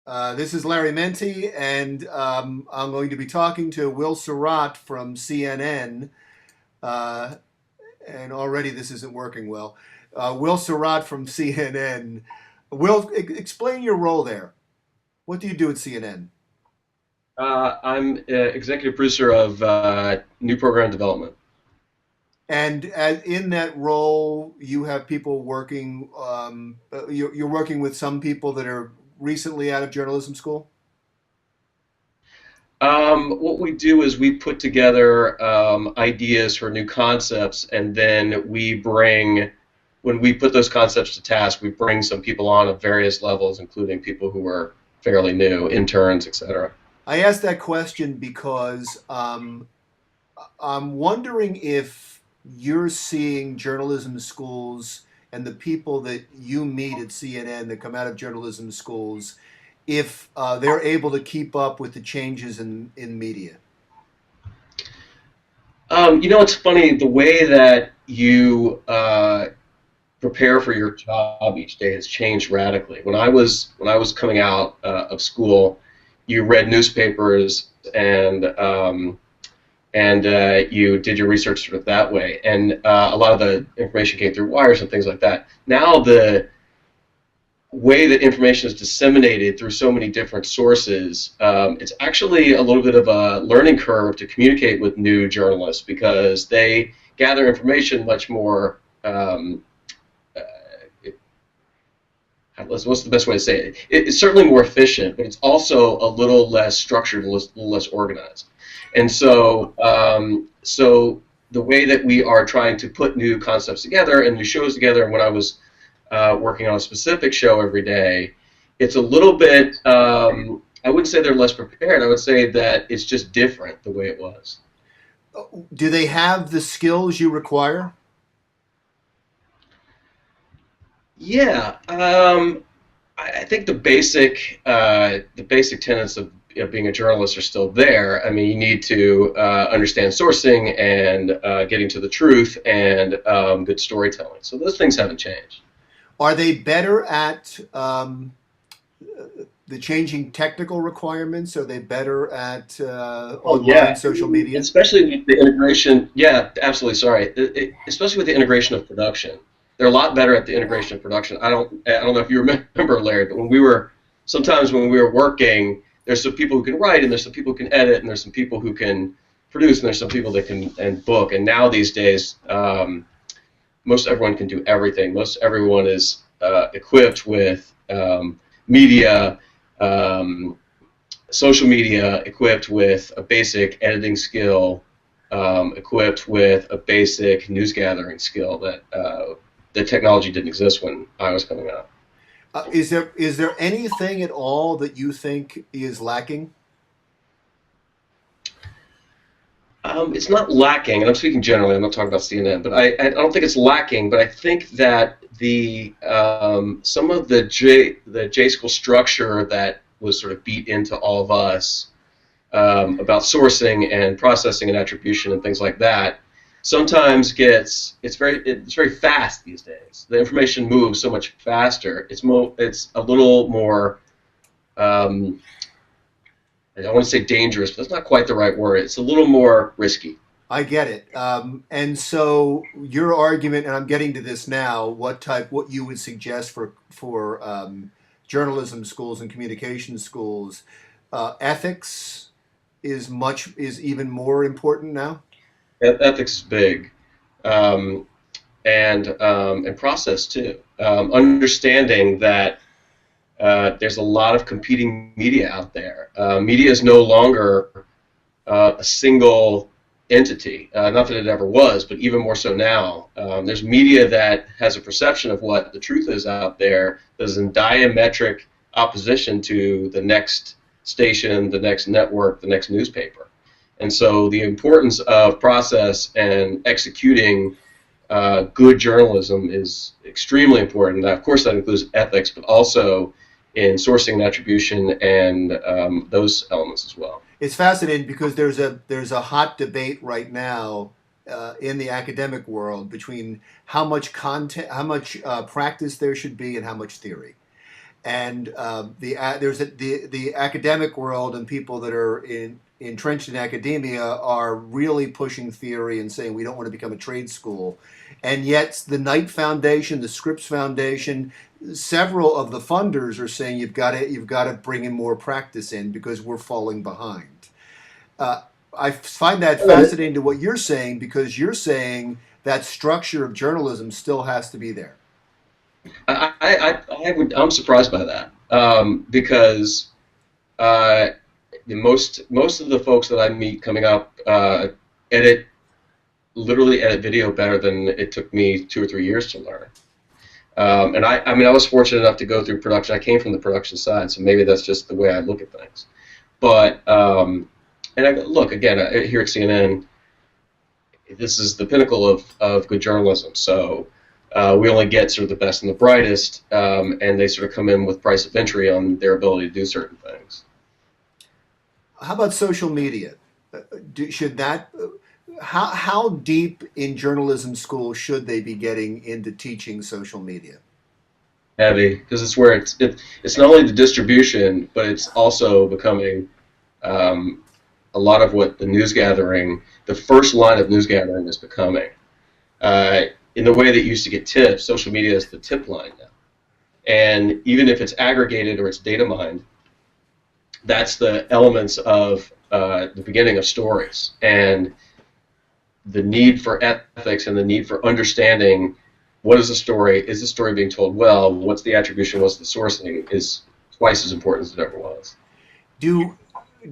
This is Larry Menti, and I'm going to be talking to WillSurratt from CNN. Uh, and already this isn't working well. WillSurratt from CNN. Will, explain your role there. What do you do at CNN? I'm executive producer of new program development. And in that role, you have people working. You're working with some people that are recently out of journalism school. What we do is we put together ideas for new concepts, and then when we put those concepts to task, we bring some people on at various levels, including people who are fairly new, interns, etc. I asked that question because I'm wondering if you're seeing journalism schools and the people that you meet at CNN that come out of journalism schools, if they're able to keep up with the changes in media. It's funny the way that you prepare for your job each day has changed radically. When I was coming out of school, you read newspapers and you did your research sort of that way, and a lot of the information came through wires and things like that. Now the way that information is disseminated through so many different sources, it's actually a little bit of a learning curve to communicate with new journalists because they gather information much more. What's the best way to say it? It's certainly more efficient, but it's also a little less structured, a little less organized. And so the way that we are trying to put new concepts together and new shows together, and when I was working on a specific show every day, it's a little bit, I wouldn't say they're less prepared. I would say that it's just different the way it was. Do they have the skills you require? Yeah, I think the basic tenets of being a journalist are still there. I mean, you need to understand sourcing and getting to the truth and good storytelling. So those things haven't changed. Are they better at the changing technical requirements? Are they better at Oh online yeah, social media? especially with the integration. Yeah, absolutely. Sorry, especially with the integration of production, they're a lot better at the integration of production. I don't know if you remember, Larry, but sometimes when we were working, there's some people who can write, and there's some people who can edit, and there's some people who can produce, and there's some people that can and book. And now these days, most everyone can do everything. Most everyone is equipped with media. Um, Social media, equipped with a basic editing skill, equipped with a basic news gathering skill that the technology didn't exist when I was coming up. Is there anything at all that you think is lacking? It's not lacking, and I'm speaking generally. I'm not talking about CNN, but I don't think it's lacking. But I think that the some of the J school structure that was sort of beat into all of us about sourcing and processing and attribution and things like that sometimes it's very fast these days. The information moves so much faster. It's a little more I don't want to say dangerous, but that's not quite the right word. It's a little more risky. I get it. And so your argument, and I'm getting to this now, what you would suggest for journalism schools and communication schools, ethics is even more important now. Ethics is big, um, and process too. Understanding that there's a lot of competing media out there. Media is no longer a single entity. Not that it ever was, but even more so now. There's media that has a perception of what the truth is out there that is in diametric opposition to the next station, the next network, the next newspaper. And so the importance of process and executing good journalism is extremely important. Now, of course, that includes ethics, but also in sourcing and attribution and those elements as well. It's fascinating because there's a hot debate right now in the academic world between how much content, how much practice there should be, and how much theory. and the academic world and people that are entrenched in academia are really pushing theory and saying we don't want to become a trade school, and yet the Knight Foundation, the Scripps Foundation, several of the funders are saying you've got to bring in more practice in because we're falling behind. Uh, I find that fascinating to what you're saying because you're saying that structure of journalism still has to be there. I'm surprised by that because uh, most of the folks that I meet coming up edit literally edit video better than it took me 2 or 3 years to learn. And I mean, I was fortunate enough to go through production. I came from the production side, so maybe that's just the way I look at things. But and I look again here at CNN. This is the pinnacle of good journalism. So we only get sort of the best and the brightest, and they sort of come in with price of entry on their ability to do certain things. How about social media? Should that how deep in journalism school should they be getting into teaching social media? Heavy, because it's where it's not only the distribution, but it's also becoming a lot of what the news gathering, the first line of news gathering is becoming. In the way that you used to get tips, social media is the tip line now. And even if it's aggregated or it's data mined, that's the elements of the beginning of stories. And the need for ethics and the need for understanding what is the story, is the story being told well, what's the attribution, what's the sourcing, is twice as important as it ever was. Do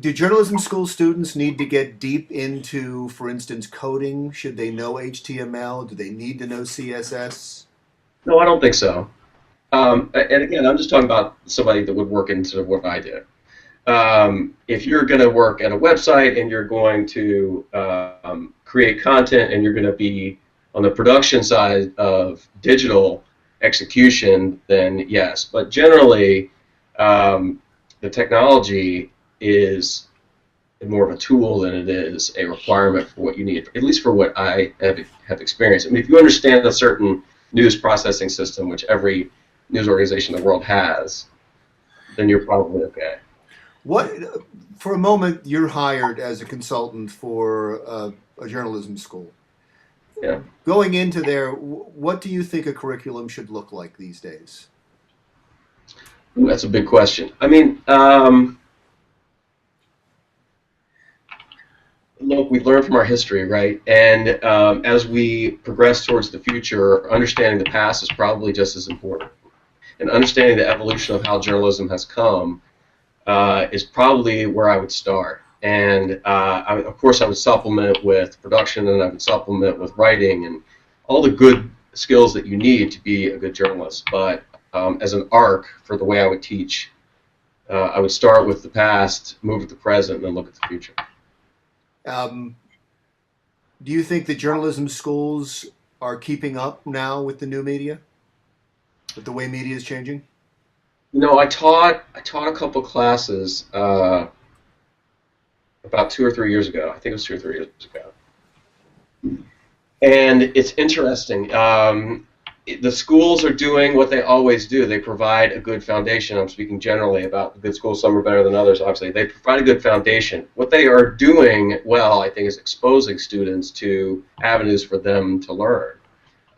do journalism school students need to get deep into, for instance, coding? Should they know HTML? Do they need to know CSS? No, I don't think so. And again, I'm just talking about somebody that would work in sort of what I did. If you're going to work at a website and you're going to create content and you're going to be on the production side of digital execution, then yes. But generally, the technology is more of a tool than it is a requirement for what you need, at least for what I have experienced. I mean, if you understand a certain news processing system, which every news organization in the world has, then you're probably okay. What, for a moment, you're hired as a consultant for a journalism school. Yeah. Going into there, what do you think a curriculum should look like these days? Ooh, that's a big question. I mean, look, we learn from our history, right? And as we progress towards the future, understanding the past is probably just as important. And understanding the evolution of how journalism has come is probably where I would start. And of course, I would supplement with production, and I would supplement with writing, and all the good skills that you need to be a good journalist. But as an arc for the way I would teach, I would start with the past, move to the present, and then look at the future. Do you think the journalism schools are keeping up now with the new media, with the way media is changing? You know, I taught a couple classes about 2 or 3 years ago. I think it was 2 or 3 years ago. And it's interesting. The schools are doing what they always do. They provide a good foundation. I'm speaking generally about the good schools. Some are better than others, obviously. They provide a good foundation. What they are doing well, I think, is exposing students to avenues for them to learn.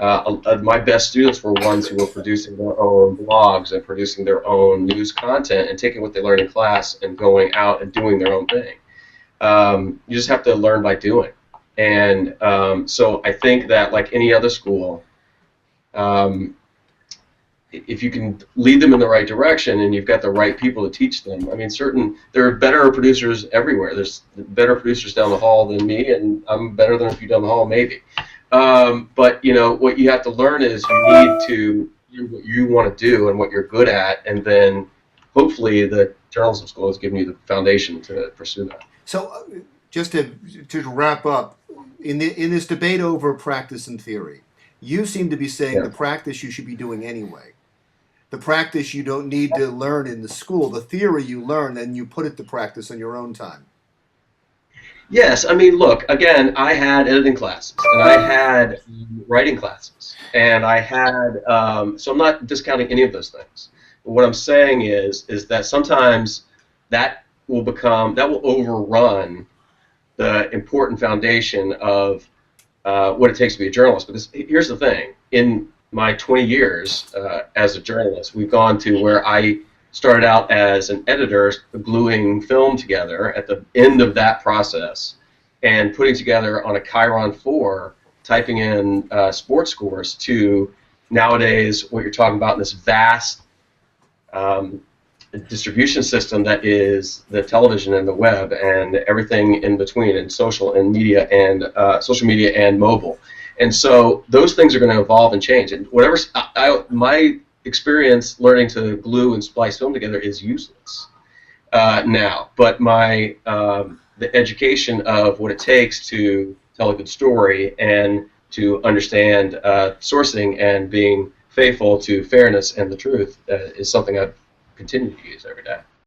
My best students were ones who were producing their own blogs and producing their own news content and taking what they learned in class and going out and doing their own thing. You just have to learn by doing. And so I think that, like any other school, if you can lead them in the right direction and you've got the right people to teach them, I mean, there are better producers everywhere. There's better producers down the hall than me, and I'm better than a few down the hall, maybe. But you know, what you have to learn is you need to do what you want to do and what you're good at, and then hopefully the journalism school is giving you the foundation to pursue that. So, just to wrap up, in this debate over practice and theory, you seem to be saying Yeah. the practice you should be doing anyway. The practice you don't need to learn in the school. The theory you learn, and you put it to practice on your own time. Yes, I mean, look, again, I had editing classes, and I had writing classes, and I had, so I'm not discounting any of those things. What I'm saying is that sometimes that will overrun the important foundation of what it takes to be a journalist. Because here's the thing: in my 20 years as a journalist, we've gone to where I started out as an editor, gluing film together at the end of that process, and putting together on a Chiron 4, typing in sports scores, to nowadays what you're talking about in this vast distribution system that is the television and the web and everything in between, and social media and mobile. And so those things are going to evolve and change. And my experience learning to glue and splice film together is useless now. But the education of what it takes to tell a good story and to understand sourcing and being faithful to fairness and the truth is something I've continue to use every day.